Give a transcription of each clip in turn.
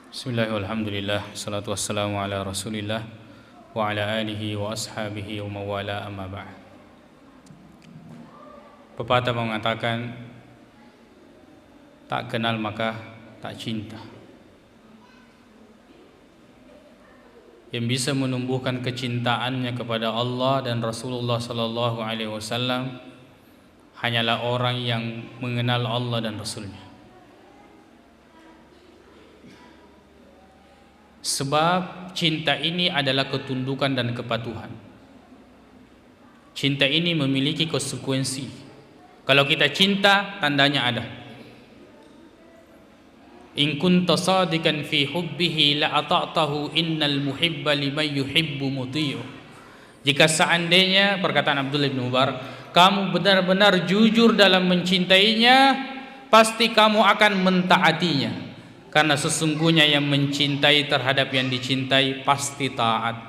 Bismillah walhamdulillah salatu wassalamu ala rasulillah wa ala alihi wa ashabihi wa mawala amma ba'd. Pepatah mengatakan tak kenal maka tak cinta. Yang bisa menumbuhkan kecintaannya kepada Allah dan Rasulullah sallallahu alaihi wasallam hanyalah orang yang mengenal Allah dan Rasulnya. Sebab cinta ini adalah ketundukan dan kepatuhan. Cinta ini memiliki konsekuensi. Kalau kita cinta, tandanya ada. In kunta sadikan fi hubbihi la ata'tahu innal muhibba liman yuhibbu muti'u. Jika seandainya, perkataan Abdullah bin Mubarak, kamu benar-benar jujur dalam mencintainya, pasti kamu akan mentaatinya. Karena sesungguhnya yang mencintai terhadap yang dicintai pasti taat.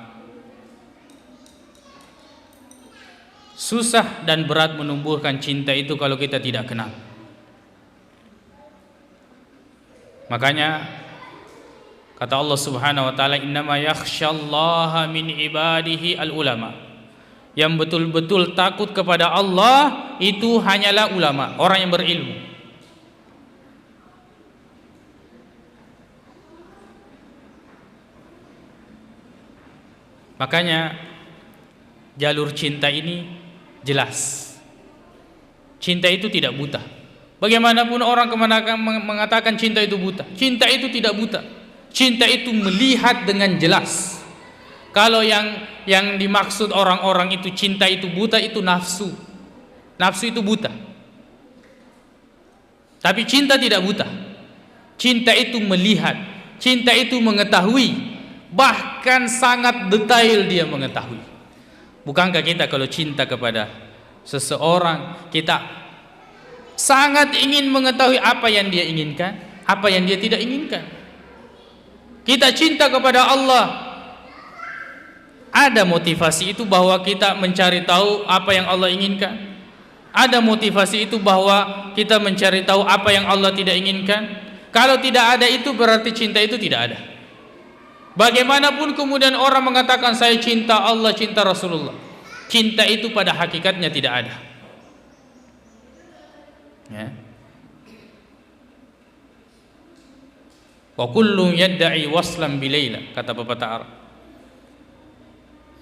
Susah dan berat menumbuhkan cinta itu kalau kita tidak kenal. Makanya kata Allah Subhanahu wa taala, innama yakhsyallaha min ibadihi al-ulama. Yang betul-betul takut kepada Allah itu hanyalah ulama, orang yang berilmu. Makanya jalur cinta ini jelas. Cinta itu tidak buta. Bagaimanapun orang mengatakan cinta itu buta, cinta itu tidak buta. Cinta itu melihat dengan jelas. Kalau yang dimaksud orang-orang itu cinta itu buta, itu nafsu. Nafsu itu buta. Tapi cinta tidak buta. Cinta itu melihat, cinta itu mengetahui. Bahkan sangat detail dia mengetahui. Bukankah kita kalau cinta kepada seseorang, kita sangat ingin mengetahui apa yang dia inginkan, apa yang dia tidak inginkan. Kita cinta kepada Allah, ada motivasi itu bahwa kita mencari tahu apa yang Allah inginkan. Ada motivasi itu bahwa kita mencari tahu apa yang Allah tidak inginkan. Kalau tidak ada itu berarti cinta itu tidak ada. Bagaimanapun kemudian orang mengatakan saya cinta Allah, cinta Rasulullah, cinta itu pada hakikatnya tidak ada. Ya. Wa kullu yadda'i waslan bilaila, kata pepatah Arab.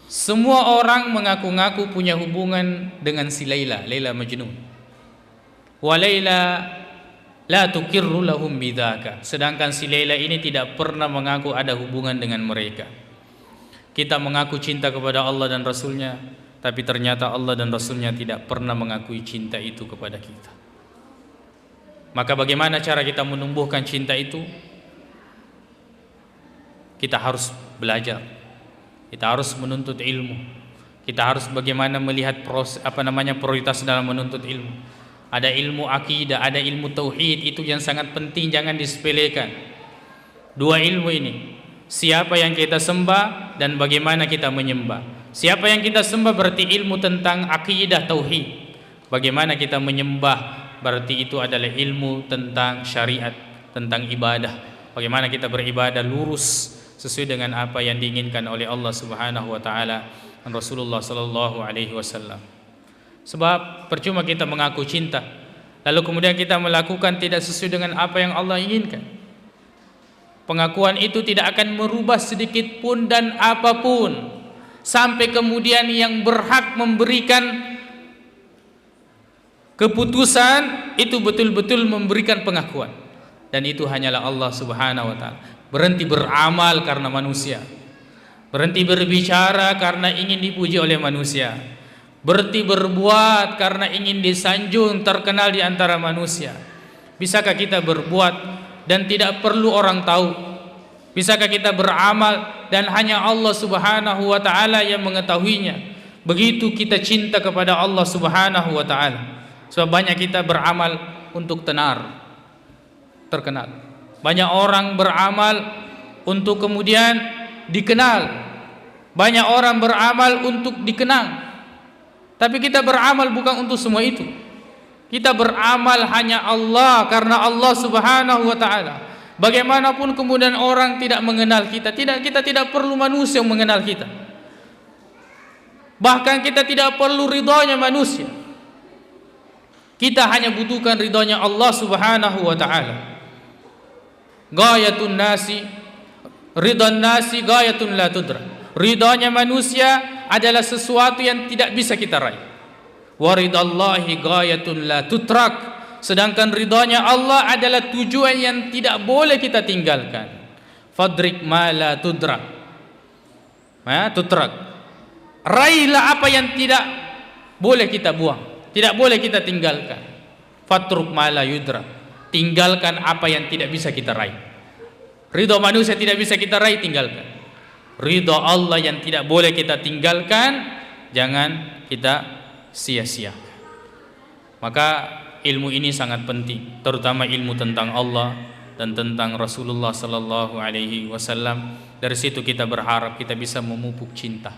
Semua orang mengaku-ngaku punya hubungan dengan si Laila, Laila Majnun. Wa Laila la tukirru lahum bidzaka. Sedangkan si Laila ini tidak pernah mengaku ada hubungan dengan mereka. Kita mengaku cinta kepada Allah dan Rasulnya, tapi ternyata Allah dan Rasulnya tidak pernah mengakui cinta itu kepada kita. Maka bagaimana cara kita menumbuhkan cinta itu? Kita harus belajar. Kita harus menuntut ilmu. Kita harus bagaimana melihat prioritas dalam menuntut ilmu. Ada ilmu akidah, ada ilmu tauhid, itu yang sangat penting, jangan disepelekan. Dua ilmu ini, siapa yang kita sembah dan bagaimana kita menyembah. Siapa yang kita sembah berarti ilmu tentang akidah tauhid. Bagaimana kita menyembah berarti itu adalah ilmu tentang syariat, tentang ibadah. Bagaimana kita beribadah lurus sesuai dengan apa yang diinginkan oleh Allah Subhanahu wa taala dan Rasulullah sallallahu alaihi wasallam. Sebab percuma kita mengaku cinta lalu kemudian kita melakukan tidak sesuai dengan apa yang Allah inginkan. Pengakuan itu tidak akan merubah sedikit pun dan apapun, sampai kemudian yang berhak memberikan keputusan itu betul-betul memberikan pengakuan, dan itu hanyalah Allah Subhanahu wa taala. Berhenti beramal karena manusia, berhenti berbicara karena ingin dipuji oleh manusia, berhenti berbuat karena ingin disanjung terkenal di antara manusia. Bisakah kita berbuat dan tidak perlu orang tahu? Bisakah kita beramal dan hanya Allah Subhanahu wa taala yang mengetahuinya? Begitu kita cinta kepada Allah Subhanahu wa taala. Sebab banyak kita beramal untuk terkenal. Banyak orang beramal untuk kemudian dikenal. Banyak orang beramal untuk dikenang. Tapi kita beramal bukan untuk semua itu. Kita beramal hanya Allah, karena Allah Subhanahu wa taala. Bagaimanapun kemudian orang tidak mengenal kita, kita tidak perlu manusia yang mengenal kita. Bahkan kita tidak perlu ridhonya manusia. Kita hanya butuhkan ridhonya Allah Subhanahu wa taala. Ghayatun nasi, ridhan nasi ghayatun la tudra. Ridhonya manusia adalah sesuatu yang tidak bisa kita raih. Wa ridallahi ghayatun la tutrak. Sedangkan ridhonya Allah adalah tujuan yang tidak boleh kita tinggalkan. Fadrik ma la tudrak. Tutrak. Raihlah apa yang tidak boleh kita buang, tidak boleh kita tinggalkan. Fatruk ma la yudrak. Tinggalkan apa yang tidak bisa kita raih. Ridho manusia tidak bisa kita raih, tinggalkan. Ridho Allah yang tidak boleh kita tinggalkan, jangan kita sia-sia. Maka ilmu ini sangat penting, terutama ilmu tentang Allah dan tentang Rasulullah sallallahu alaihi wasallam. Dari situ kita berharap kita bisa memupuk cinta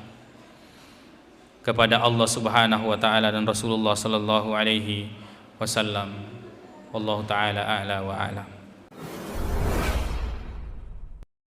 kepada Allah Subhanahu wa taala dan Rasulullah sallallahu alaihi wasallam. Wallahu taala a'la wa a'lam.